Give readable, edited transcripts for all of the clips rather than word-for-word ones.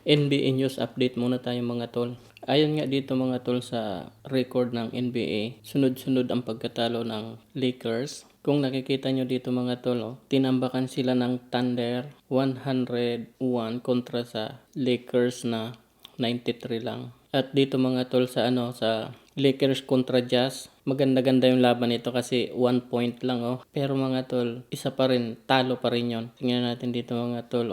NBA news update muna tayo mga tol. Ayon nga dito mga tol sa record ng NBA, sunod-sunod ang pagkatalo ng Lakers. Kung nakikita nyo dito mga tol, tinambakan sila ng Thunder 101 kontra sa Lakers na 93 lang. At dito mga tol sa Lakers kontra Jazz, maganda-ganda yung laban nito kasi 1 point lang Pero mga tol, isa pa rin, talo pa rin yon. Tingnan natin dito mga tol.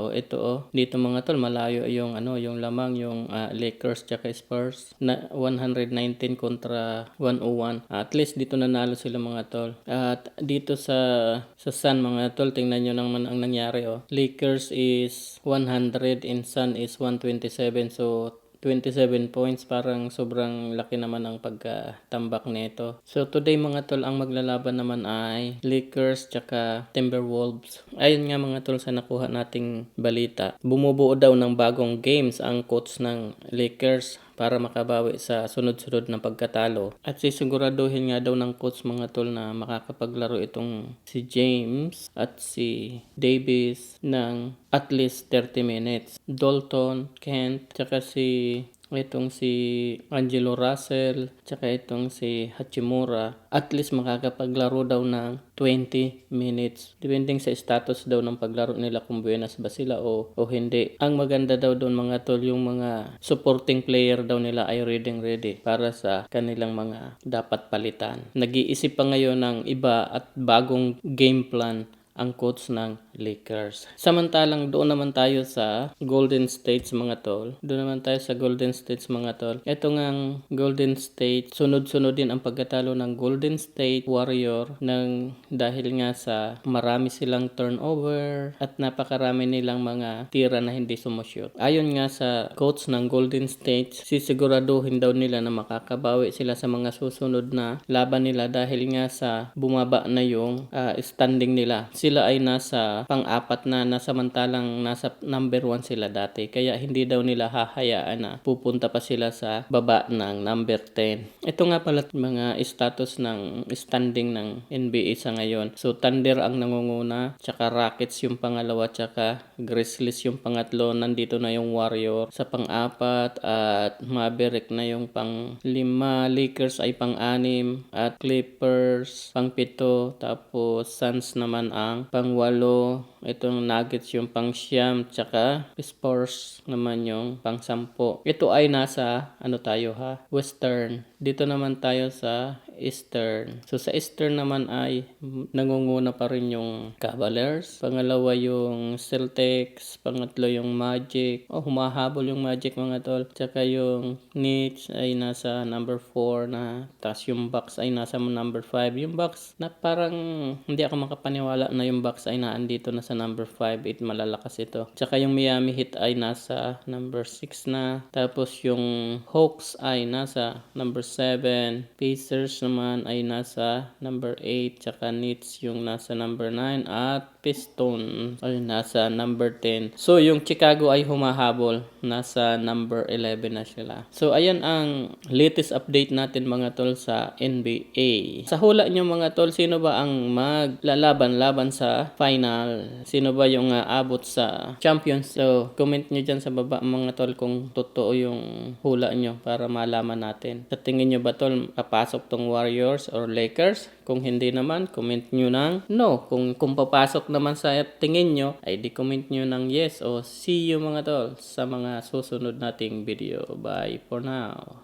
Dito mga tol, malayo yung yung lamang yung Lakers tsaka Spurs na 119 kontra 101. At least dito nanalo sila mga tol. At dito sa Sun mga tol, tingnan nyo naman ang nangyari Lakers is 100 and Sun is 127. So 27 points, parang sobrang laki naman ang pagkatambak nito. So today mga tol, ang maglalaban naman ay Lakers tsaka Timberwolves. Ayun nga mga tol, sa nakuha nating balita, bumubuo daw ng bagong games ang coach ng Lakers para makabawi sa sunod-sunod na pagkatalo. At sisiguraduhin nga daw ng coach mga tol na makakapaglaro itong si James at si Davis ng at least 30 minutes. Dalton, Kent, tsaka si Angelo Russell, tsaka itong si Hachimura, at least makakapaglaro daw ng 20 minutes. Depending sa status daw ng paglaro nila kung buenas ba sila o hindi. Ang maganda daw doon mga tol, yung mga supporting player daw nila ay ready para sa kanilang mga dapat palitan. Nag-iisip pa ngayon ng iba at bagong game plan ang coach ng Lakers. Samantalang doon naman tayo sa Golden State mga tol. Ito ngang Golden State, sunod-sunod din ang pagkatalo ng Golden State Warrior dahil nga sa marami silang turnover at napakarami nilang mga tira na hindi sumushoot. Ayon nga sa coach ng Golden State, sisiguraduhin daw nila na makakabawi sila sa mga susunod na laban nila dahil nga sa bumaba na yung standing nila. Sila ay nasa pang-apat na, samantalang nasa number 1 sila dati. Kaya hindi daw nila hahayaan na pupunta pa sila sa baba ng number 10. Ito nga pala mga status ng standing ng NBA sa ngayon. So Thunder ang nangunguna, tsaka Rockets yung pangalawa, tsaka Grizzlies yung pangatlo. Nandito na yung Warrior sa pang-apat at Maverick na yung pang-5, Lakers ay pang-6 at Clippers pang-7, tapos Suns naman ang pang-8, itong Nuggets yung pang-9, tsaka Spurs naman yung pang-10. Ito ay nasa Western. Dito naman tayo sa Eastern. So sa Eastern naman ay nangunguna pa rin yung Cavaliers, pangalawa yung Celtics, pangatlo yung Magic. Humahabol yung Magic mga tol. Tsaka yung Knicks ay nasa number 4 na, tapos yung Bucks ay nasa number 5. Yung Bucks na parang hindi ako makapaniwala na yung Bucks ay naandito na sa number 5. Malalakas ito. Tsaka yung Miami Heat ay nasa number 6 na. Tapos yung Hawks ay nasa number 7. Pacers naman ay nasa number 8. Tsaka Nets yung nasa number 9. At Pistons ay nasa number 10. So yung Chicago ay humahabol. Nasa number 11 na sila. So ayan ang latest update natin mga tol sa NBA. Sa hula nyo mga tol, sino ba ang maglalaban-laban sa final? Sino ba yung abot sa champions? So comment nyo dyan sa baba mga tol kung totoo yung hula nyo para malaman natin. Sa tingin nyo ba tol, papasok tong Warriors or Lakers? Kung hindi naman, comment nyo ng no. Kung papasok naman sa tingin nyo, ay di comment nyo ng yes. O see you mga tol sa mga susunod nating video. Bye for now.